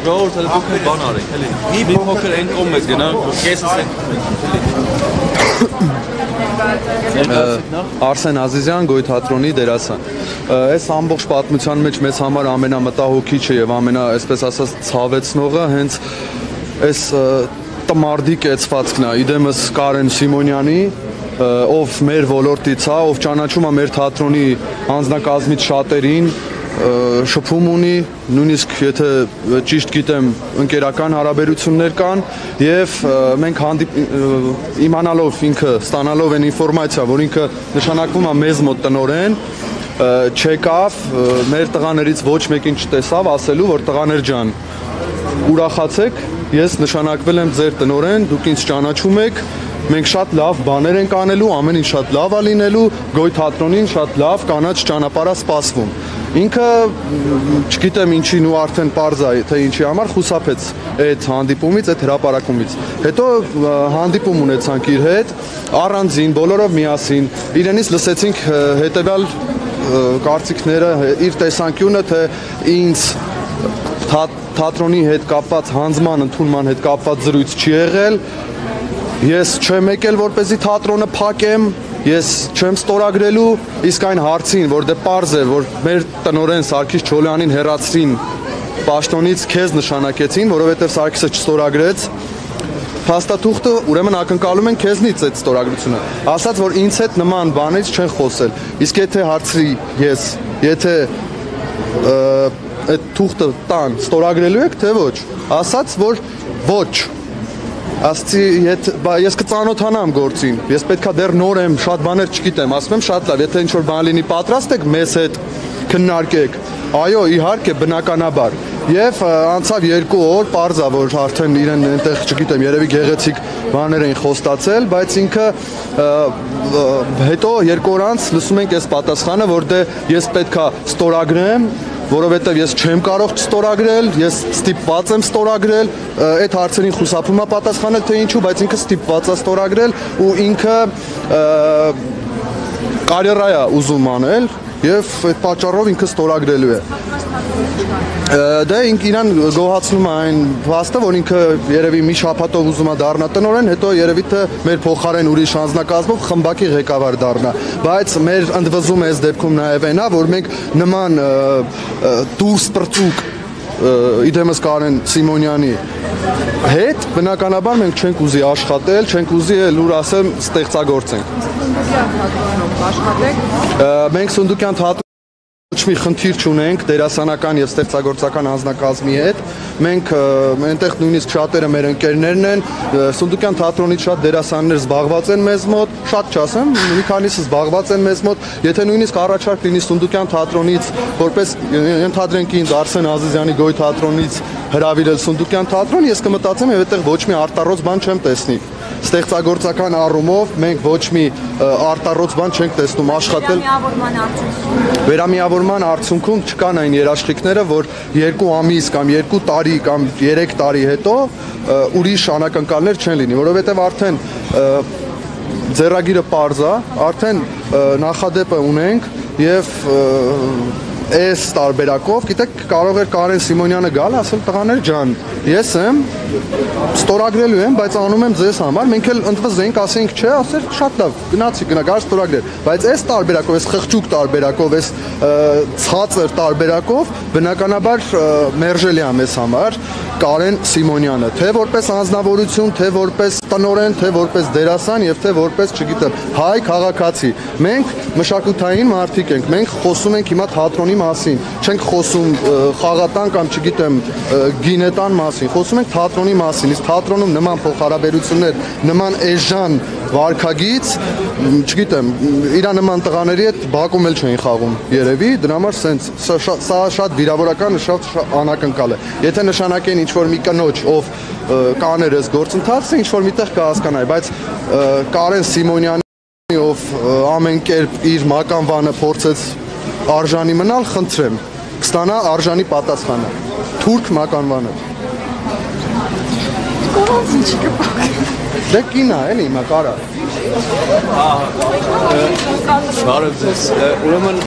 ժողովուրդ հələ դուք բան արեք, էլի։ Մի փոքր այն կողմ եք գնա, կեսս եք։ Արսեն Ազիզյան, Գոյ թատրոնի դերասան։ Այս ամբողջ պատմության մեջ մեզ համար ամենամտահոգիչը եւ այսպես ասած ցավեցնողը հենց այս տմարդի կեցվածքն է։ Իդեմս Կարեն Սիմոնյանի, ով մեր ոլորտից է, ով ճանաչում է մեր թատրոնի անձնակազմից շատերին, շփում ունի, նույնիսկ եթե ճիշտ գիտեմ, ընկերական հարաբերություններ կան եւ մենք իմանալով ինքը, ստանալով այն ինֆորմացիա, որ ինքը նշանակվում է մեզ մոտ տնօրեն, չեկավ, մեր տղաներից ոչ մեկին չտեսավ, ասելու, որ տղաներ ջան, ուրախացեք, ես նշանակվել եմ ձեր տնօրեն, դուք ինձ ճանաչում եք, մենք շատ լավ բաներ ենք անելու, ամեն ինչ շատ լավ է լինելու, Գոյ թատրոնին շատ լավ կանաչ ճանապարհ է սպասվում։ Ինքը չգիտեմ ինչին ու արդեն պարզ է, թե ինչի համար խուսափեց այդ հանդիպումից, այդ հրապարակումից։ Հետո հանդիպում ունեցանք իր հետ, առանձին, բոլորով միասին, իրենից լսեցինք հետևյալ կարծիքները, իր տեսանկյունը, թե ինձ թատրոնի հետ կապված հանձնման, ընդունման հետ կապված զրույց չի եղել, ես չեմ եկել որպեսզի թատրոնը փակեմ, ես չեմ ստորագրելու, իսկ այն հարցին, որ դե պարզ է, որ մեր տնօրեն Սարգիս Չոլյանին հեռացրին պաշտոնից, քեզ նշանակեցին, որովհետև Սարգիսը չստորագրեց, փաստաթուղթը ուրեմն ակնկալում են քեզնից այդ ստորագրությունը։ Ասաց, որ ինձ հետ նման բանից չեն խոսել։ Իսկ եթե հարցրի ես, եթե այդ թուղթը տան ստորագրելու եք, թե ոչ, ասաց, որ ոչ։ Ասացի, ես կծանոթանամ գործին, ես պետքա դեռ նոր եմ, շատ բաներ չգիտեմ, ասում եմ շատ լավ, եթե ինչ-որ բան լինի պատրաստ եք, մեզ հետ քննարկեք, այո, իհարկե, բնականաբար, և անցավ 2 օր, պարզ է, որ արդեն իրեն այնտեղ, չգիտեմ, երևի գեղեցիկ բաներ էին խոստացել, բայց ինքը հետո 2 օր անց լսում ենք այս պատասխանը, որ դե ես պետքա ստորագրեմ, որովհետև ես չեմ կարող չստորագրել, ես ստիպված եմ ստորագրել, այդ հարցերին խուսափում է պատասխանել, թե ինչու, բայց ինքը ստիպված է ստորագրել ու ինքը կարիերա է ուզում անել եւ այդ պատճառով ինքը ստորագրելու է։ Դե իրան գոհացնում է այն փաստը, որ ինքը երևի մի շաբաթով ուզում է դառնա տնօրեն, հետո երևի թե մեր փոխարեն ուրիշ անձնակազմով խմբակի ղեկավար դառնա, բայց մեր ընդվզումը այս դեպքում նաև այն է, որ մենք նման դուրս պրծուկ իդեմս Կարեն Սիմոնյանի հետ բնականաբար մենք չենք ուզի աշխատել, չենք ուզի լուր ասեմ ստեղծագործենք։ Մենք Սունդուկյան թատրոնում ոչ մի խնդիր չունենք դերասանական եւ ստեղծագործական անձնակազմի հետ։ Մենք այնտեղ նույնիսկ շատերը մեր ընկերներն են, Սունդուկյան թատրոնից շատ դերասաններ զբաղված են մեզ մոտ, շատ չասեմ, մի քանիսը զբաղված են մեզ մոտ, եթե նույնիսկ առաջարկ լինի Սունդուկյան թատրոնից, որպես ենթադրենք ինձ Արսեն Ազիզյանի Գոյ թատրոնից հրավիրել Սունդուկյան թատրոն, ես կմտածեմ եւ այդտեղ ոչ մի արտառոց բան չեմ տեսնի։ Ստեղծագործական առումով մենք ոչ մի արտառոց բան չենք տեսնում աշխատել։ Վերամիավորման արդյունքում չկան այն երաշխիքները, որ 2 ամիս կամ 2 տարի կամ 3 տարի հետո ուրիշ անակնկալներ չեն լինի, որովհետև արդեն ձեռագիրը պարզ է, արդեն նախադեպը ունենք եւ այս տարբերակով, գիտեք, կարող էր Կարեն Սիմոնյանը գալ, ասել տղաներ ջան, ես եմ ստորագրելու եմ, բայց անում եմ ձեզ համար, մենք էլ ընդվզենք, ասենք չէ, ասել շատ լավ, գնացի, գար ստորագրել, բայց այս տարբերակով, այս խղճուկ տարբերակով, այս ցածր տարբերակով բնականաբար մերժելի է մեզ համար Կարեն Սիմոնյանը, թե որպես անձնավորություն, թե որպես տնօրեն, թե որպես դերասան եւ թե որպես, չգիտեմ, հայ քաղաքացի։ Մենք մշակութային մարդիկ ենք, մենք խոսում ենք հիմա թատրոնի մասին, չենք խոսում խաղատան կամ չգիտեմ գինետան մասին, խոսում ենք թատրոնի մասին, իսկ թատրոնում նման փոխհարաբերություններ, նման էժան վարքագիծ, չգիտեմ, իրա նման տղաների հետ բակում էլ չէին խաղում երևի, դրա համար սա շատ վիրավորական, շատ անակնկալ է։ Եթե նշանակեն ինչ-որ մի կնոջ, ով կաներ այս գործընթացը, ինչ-որ միտեղ կհասկանայի, բայց Կարեն Սիմոնյանի, ով ամեն կերպ իր մականվանը փորձեց արժանի մնալ, խնդրեմ, կստանա արժանի պատասխանը, թուրք մականվանը։ Դե կինա, էլի, հիմա կարա։ Բարև ձեզ, ուրեմն